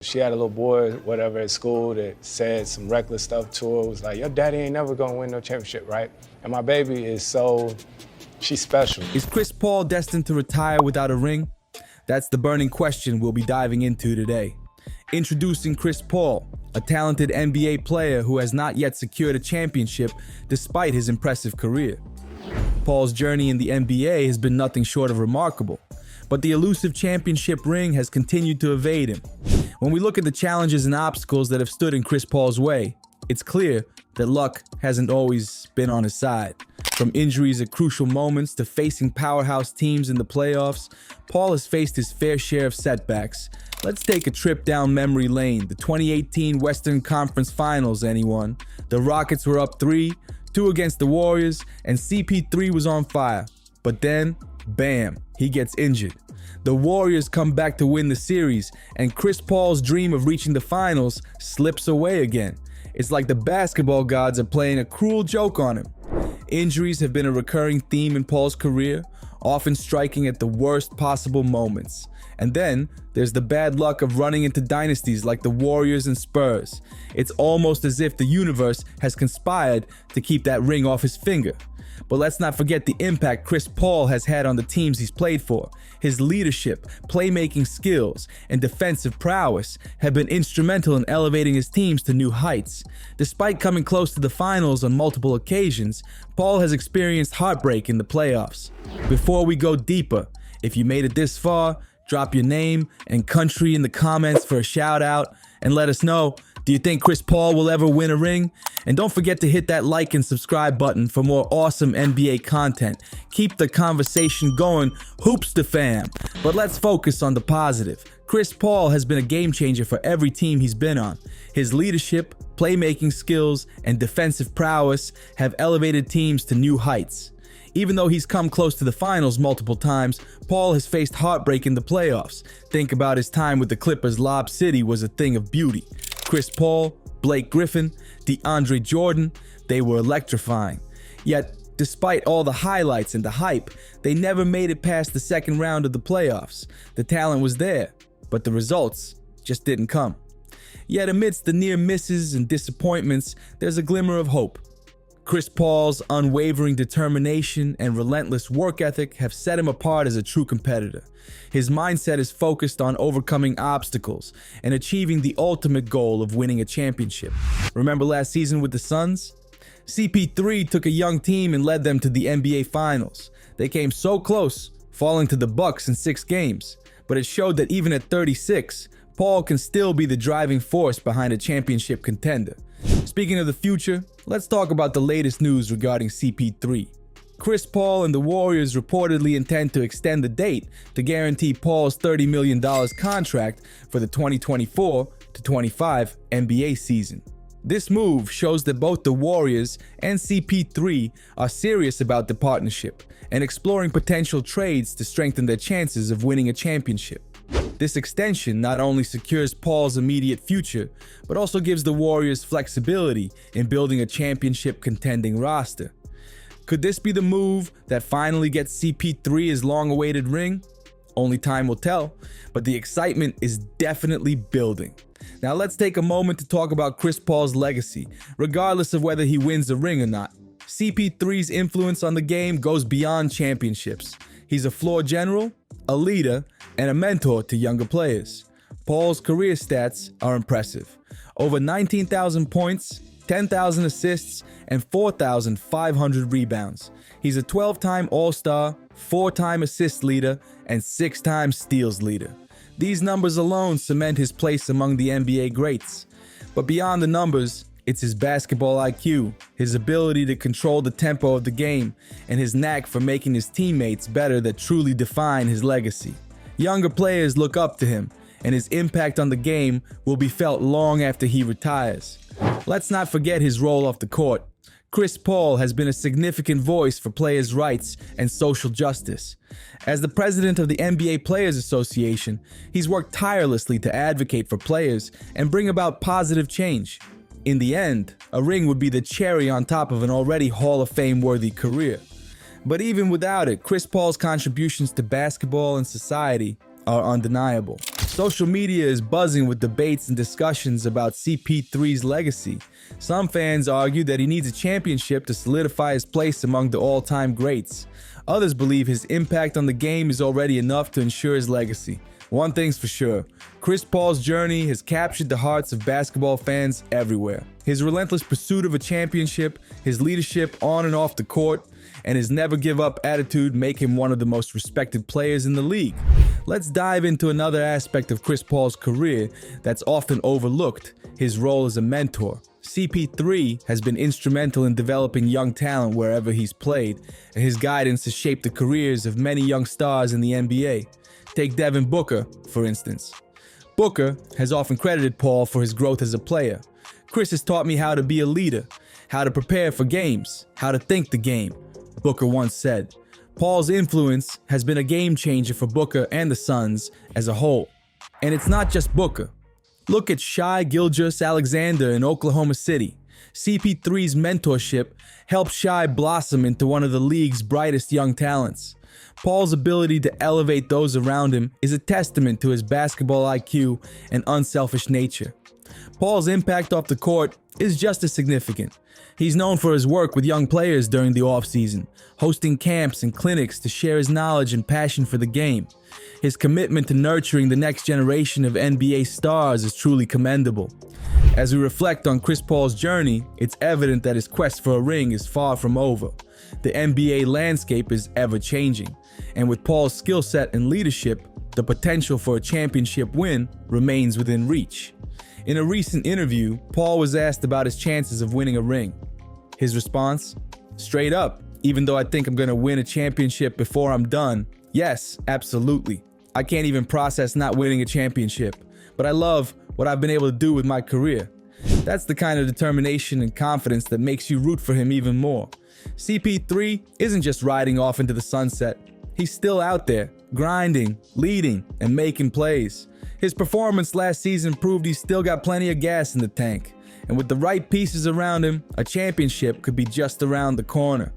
She had a little boy, whatever, at school that said some reckless stuff to her. It was like, your daddy ain't never gonna win no championship, right? And my baby is she's special. Is Chris Paul destined to retire without a ring? That's the burning question we'll be diving into today. Introducing Chris Paul, a talented NBA player who has not yet secured a championship despite his impressive career. Paul's journey in the NBA has been nothing short of remarkable, but the elusive championship ring has continued to evade him. When we look at the challenges and obstacles that have stood in Chris Paul's way, it's clear that luck hasn't always been on his side. From injuries at crucial moments to facing powerhouse teams in the playoffs, Paul has faced his fair share of setbacks. Let's take a trip down memory lane. The 2018 Western Conference Finals, anyone? The Rockets were up 3-2 against the Warriors, and CP3 was on fire. But then, bam, he gets injured. The Warriors come back to win the series, and Chris Paul's dream of reaching the finals slips away again. It's like the basketball gods are playing a cruel joke on him. Injuries have been a recurring theme in Paul's career, often striking at the worst possible moments. And then there's the bad luck of running into dynasties like the Warriors and Spurs. It's almost as if the universe has conspired to keep that ring off his finger. But let's not forget the impact Chris Paul has had on the teams he's played for. His leadership, playmaking skills, and defensive prowess have been instrumental in elevating his teams to new heights. Despite coming close to the finals on multiple occasions, Paul has experienced heartbreak in the playoffs. Before we go deeper, if you made it this far, drop your name and country in the comments for a shout out and let us know, do you think Chris Paul will ever win a ring? And don't forget to hit that like and subscribe button for more awesome NBA content. Keep the conversation going, Hoopster fam. But let's focus on the positive. Chris Paul has been a game changer for every team he's been on. His leadership, playmaking skills, and defensive prowess have elevated teams to new heights. Even though he's come close to the finals multiple times, Paul has faced heartbreak in the playoffs. Think about his time with the Clippers. Lob City was a thing of beauty. Chris Paul, Blake Griffin, DeAndre Jordan, they were electrifying. Yet, despite all the highlights and the hype, they never made it past the second round of the playoffs. The talent was there, but the results just didn't come. Yet amidst the near misses and disappointments, there's a glimmer of hope. Chris Paul's unwavering determination and relentless work ethic have set him apart as a true competitor. His mindset is focused on overcoming obstacles and achieving the ultimate goal of winning a championship. Remember last season with the Suns? CP3 took a young team and led them to the NBA Finals. They came so close, falling to the Bucks in 6 games, but it showed that even at 36, Paul can still be the driving force behind a championship contender. Speaking of the future, let's talk about the latest news regarding CP3. Chris Paul and the Warriors reportedly intend to extend the date to guarantee Paul's $30 million contract for the 2024-25 NBA season. This move shows that both the Warriors and CP3 are serious about the partnership and exploring potential trades to strengthen their chances of winning a championship. This extension not only secures Paul's immediate future, but also gives the Warriors flexibility in building a championship contending roster. Could this be the move that finally gets CP3 his long-awaited ring? Only time will tell, but the excitement is definitely building. Now let's take a moment to talk about Chris Paul's legacy, regardless of whether he wins the ring or not. CP3's influence on the game goes beyond championships. He's a floor general, a leader, and a mentor to younger players. Paul's career stats are impressive. Over 19,000 points, 10,000 assists, and 4,500 rebounds. He's a 12-time All-Star, 4-time assist leader, and 6-time steals leader. These numbers alone cement his place among the NBA greats. But beyond the numbers, it's his basketball IQ, his ability to control the tempo of the game, and his knack for making his teammates better that truly define his legacy. Younger players look up to him, and his impact on the game will be felt long after he retires. Let's not forget his role off the court. Chris Paul has been a significant voice for players' rights and social justice. As the president of the NBA Players Association, he's worked tirelessly to advocate for players and bring about positive change. In the end, a ring would be the cherry on top of an already Hall of Fame-worthy career. But even without it, Chris Paul's contributions to basketball and society are undeniable. Social media is buzzing with debates and discussions about CP3's legacy. Some fans argue that he needs a championship to solidify his place among the all-time greats. Others believe his impact on the game is already enough to ensure his legacy. One thing's for sure, Chris Paul's journey has captured the hearts of basketball fans everywhere. His relentless pursuit of a championship, his leadership on and off the court, and his never-give-up attitude make him one of the most respected players in the league. Let's dive into another aspect of Chris Paul's career that's often overlooked, his role as a mentor. CP3 has been instrumental in developing young talent wherever he's played, and his guidance has shaped the careers of many young stars in the NBA. Take Devin Booker, for instance. Booker has often credited Paul for his growth as a player. Chris has taught me how to be a leader, how to prepare for games, how to think the game, Booker once said. Paul's influence has been a game changer for Booker and the Suns as a whole. And it's not just Booker. Look at Shai Gilgeous-Alexander in Oklahoma City. CP3's mentorship helped Shai blossom into one of the league's brightest young talents. Paul's ability to elevate those around him is a testament to his basketball IQ and unselfish nature. Paul's impact off the court is just as significant. He's known for his work with young players during the offseason, hosting camps and clinics to share his knowledge and passion for the game. His commitment to nurturing the next generation of NBA stars is truly commendable. As we reflect on Chris Paul's journey, it's evident that his quest for a ring is far from over. The NBA landscape is ever-changing, and with Paul's skill set and leadership, the potential for a championship win remains within reach. In a recent interview, Paul was asked about his chances of winning a ring. His response? Straight up, even though I think I'm gonna win a championship before I'm done, yes, absolutely. I can't even process not winning a championship, but I love what I've been able to do with my career. That's the kind of determination and confidence that makes you root for him even more. CP3 isn't just riding off into the sunset. He's still out there, grinding, leading, and making plays. His performance last season proved he's still got plenty of gas in the tank. And with the right pieces around him, a championship could be just around the corner.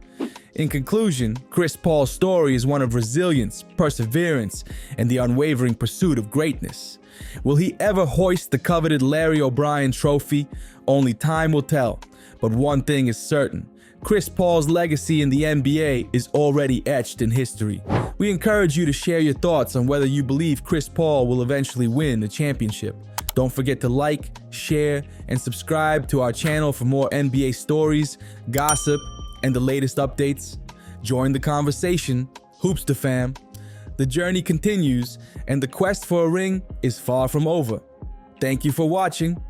In conclusion, Chris Paul's story is one of resilience, perseverance, and the unwavering pursuit of greatness. Will he ever hoist the coveted Larry O'Brien trophy? Only time will tell. But one thing is certain. Chris Paul's legacy in the NBA is already etched in history. We encourage you to share your thoughts on whether you believe Chris Paul will eventually win the championship. Don't forget to like, share, and subscribe to our channel for more NBA stories, gossip, and the latest updates. Join the conversation, Hoopster fam. The journey continues, and the quest for a ring is far from over. Thank you for watching.